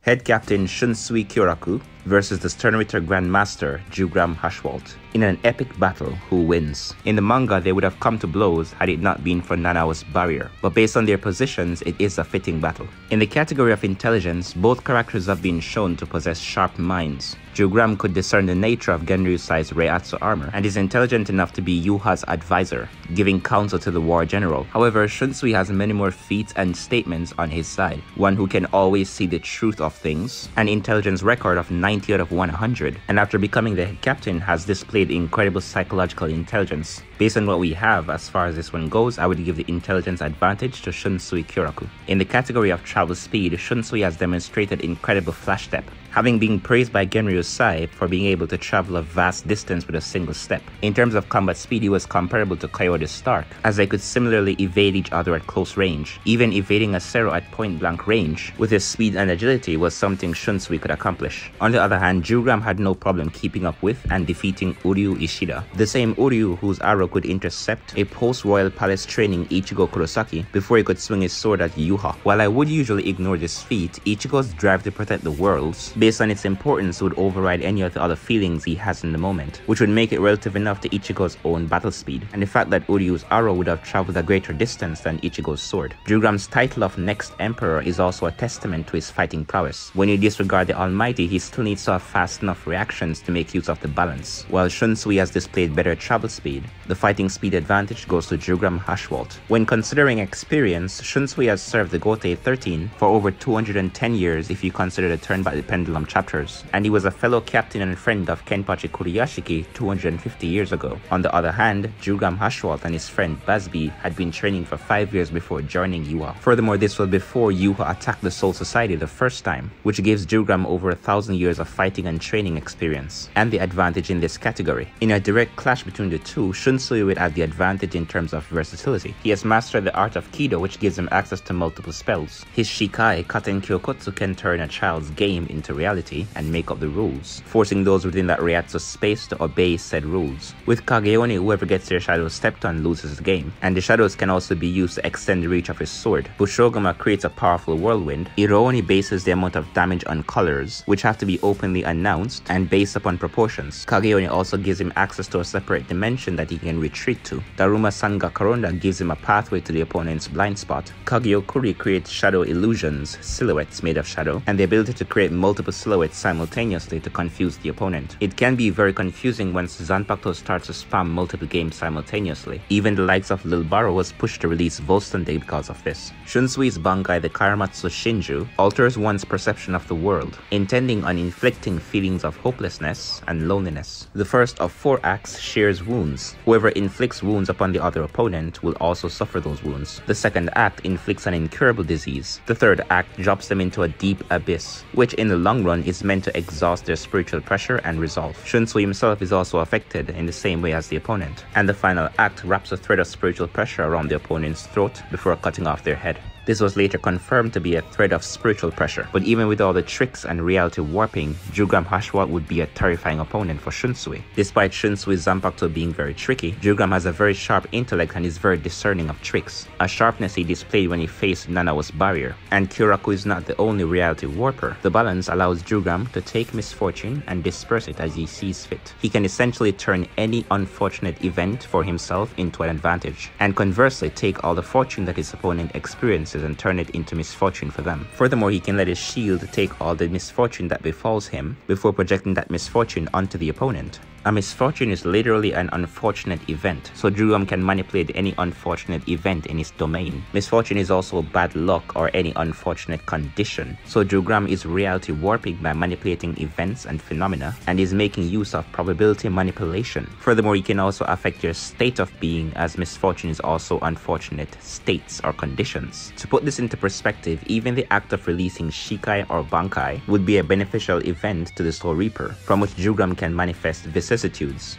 Head Captain Shunsui Kyoraku versus the Sternritter Grandmaster Jugram in an epic battle. Who wins? In the manga, they would have come to blows had it not been for Nanao's barrier, but based on their positions, it is a fitting battle. In the category of intelligence, both characters have been shown to possess sharp minds. Jugram could discern the nature of Genryusai's Reiatsu armor and is intelligent enough to be Yuha's advisor, giving counsel to the war general. However, Shunsui has many more feats and statements on his side. One who can always see the truth of things, an intelligence record of 90 out of 100, and after becoming the head captain has displayed incredible psychological intelligence. Based on what we have as far as this one goes, I would give the intelligence advantage to Shunsui Kyoraku. In the category of travel speed, Shunsui has demonstrated incredible flash step, having been praised by Genryusai for being able to travel a vast distance with a single step. In terms of combat speed, he was comparable to Coyote Stark, as they could similarly evade each other at close range. Even evading a Zero at point blank range with his speed and agility was something Shunsui could accomplish. On the other hand, Jugram had no problem keeping up with and defeating Uryu Ishida, the same Uryu whose arrow could intercept a post-Royal Palace training Ichigo Kurosaki before he could swing his sword at Yuha. While I would usually ignore this feat, Ichigo's drive to protect the worlds, based on its importance, would override any of the other feelings he has in the moment, which would make it relative enough to Ichigo's own battle speed, and the fact that Uryu's arrow would have traveled a greater distance than Ichigo's sword. Jugram's title of Next Emperor is also a testament to his fighting prowess. When you disregard the Almighty, he still needs to have fast enough reactions to make use of the balance. While Shunsui has displayed better travel speed, the fighting speed advantage goes to Jugram Hashwalt. When considering experience, Shunsui has served the Gotei 13 for over 210 years if you consider the Turn Back the Pendulum chapters, and he was a fellow captain and friend of Kenpachi Kuriyashiki 250 years ago. On the other hand, Jugram Hashwalt and his friend Bazbi had been training for 5 years before joining Yuha. Furthermore, this was before Yuha attacked the Soul Society the first time, which gives Jugram over 1,000 years of fighting and training experience, and the advantage in this category. In a direct clash between the two, Shunsui would have the advantage in terms of versatility. He has mastered the art of Kido, which gives him access to multiple spells. His Shikai, Katen Kyokotsu, can turn a child's game into reality and make up the rules, forcing those within that Reiatsu space to obey said rules. With Kageoni, whoever gets their shadow stepped on loses the game, and the shadows can also be used to extend the reach of his sword. Bushogama creates a powerful whirlwind. Irooni bases the amount of damage on colors, which have to be openly announced and based upon proportions. Kageoni also gives him access to a separate dimension that he can retreat to. Daruma Sanga Karonda gives him a pathway to the opponent's blind spot. Kageokuri creates shadow illusions, silhouettes made of shadow, and the ability to create multiple silhouettes simultaneously to confuse the opponent. It can be very confusing once Zanpakuto starts to spam multiple games simultaneously. Even the likes of Lil Baro was pushed to release Volstende because of this. Shunsui's Bankai, the Karamatsu Shinju, alters one's perception of the world, intending on inflicting feelings of hopelessness and loneliness. The first of 4 acts shares wounds. Whoever inflicts wounds upon the other opponent will also suffer those wounds. The second act inflicts an incurable disease. The third act drops them into a deep abyss, which in the long run is meant to exhaust their spiritual pressure and resolve. Shunsui himself is also affected in the same way as the opponent, and the final act wraps a thread of spiritual pressure around the opponent's throat before cutting off their head. This was later confirmed to be a thread of spiritual pressure, but even with all the tricks and reality warping, Jugram Hashwalt would be a terrifying opponent for Shunsui. Despite Shunsui's Zanpakuto being very tricky, Jugram has a very sharp intellect and is very discerning of tricks, a sharpness he displayed when he faced Nanao's barrier. And Kyoraku is not the only reality warper. The balance allows Jugram to take misfortune and disperse it as he sees fit. He can essentially turn any unfortunate event for himself into an advantage, and conversely take all the fortune that his opponent experiences and turn it into misfortune for them. Furthermore, he can let his shield take all the misfortune that befalls him before projecting that misfortune onto the opponent. A misfortune is literally an unfortunate event, so Jugram can manipulate any unfortunate event in his domain. Misfortune is also bad luck or any unfortunate condition, so Jugram is reality warping by manipulating events and phenomena, and is making use of probability manipulation. Furthermore, he can also affect your state of being, as misfortune is also unfortunate states or conditions. To put this into perspective, even the act of releasing Shikai or Bankai would be a beneficial event to the Soul Reaper, from which Jugram can manifest vicissitudes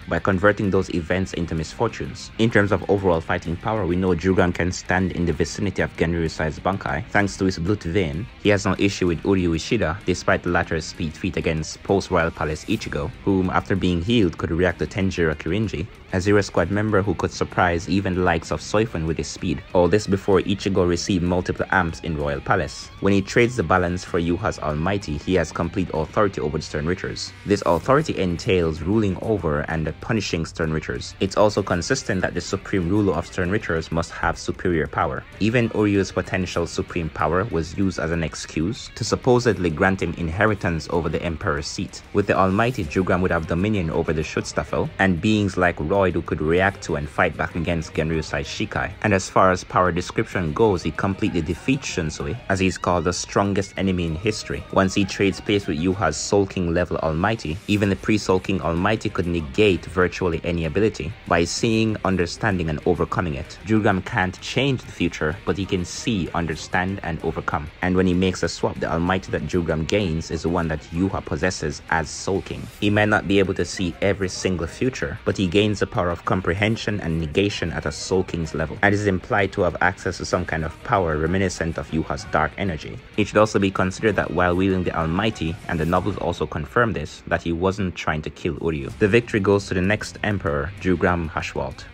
by converting those events into misfortunes. In terms of overall fighting power, we know Jugram can stand in the vicinity of Genryusai's Bankai thanks to his Blood Vein. He has no issue with Uryu Ishida, despite the latter's speed feat against post-Royal Palace Ichigo, whom after being healed could react to Tenjiro Kirinji. a Zero Squad member who could surprise even the likes of Soifun with his speed. All this before Ichigo received multiple amps in Royal Palace. When he trades the balance for Yuha's Almighty, he has complete authority over the Sternritters. This authority entails ruling over and punishing Sternritters. It's also consistent that the supreme ruler of Sternritters must have superior power. Even Uryu's potential supreme power was used as an excuse to supposedly grant him inheritance over the Emperor's seat. With the Almighty, Jugram would have dominion over the Schutzstaffel and beings like Royd who could react to and fight back against Genryusai's Shikai. And as far as power description goes, he completely defeats Shunsui, as he's called the strongest enemy in history. Once he trades place with Yuha's Soul King level Almighty, even the pre-Soul King Almighty could negate virtually any ability by seeing, understanding, and overcoming it. Jugram can't change the future, but he can see, understand, and overcome. And when he makes a swap, the Almighty that Jugram gains is the one that Yuha possesses as Soul King. He might not be able to see every single future, but he gains the power of comprehension and negation at a Soul King's level, and is implied to have access to some kind of power reminiscent of Yuha's dark energy. It should also be considered that while wielding the Almighty, and the novels also confirm this, that he wasn't trying to kill Uryu. The victory goes to the next emperor, Jugram Hashwalt.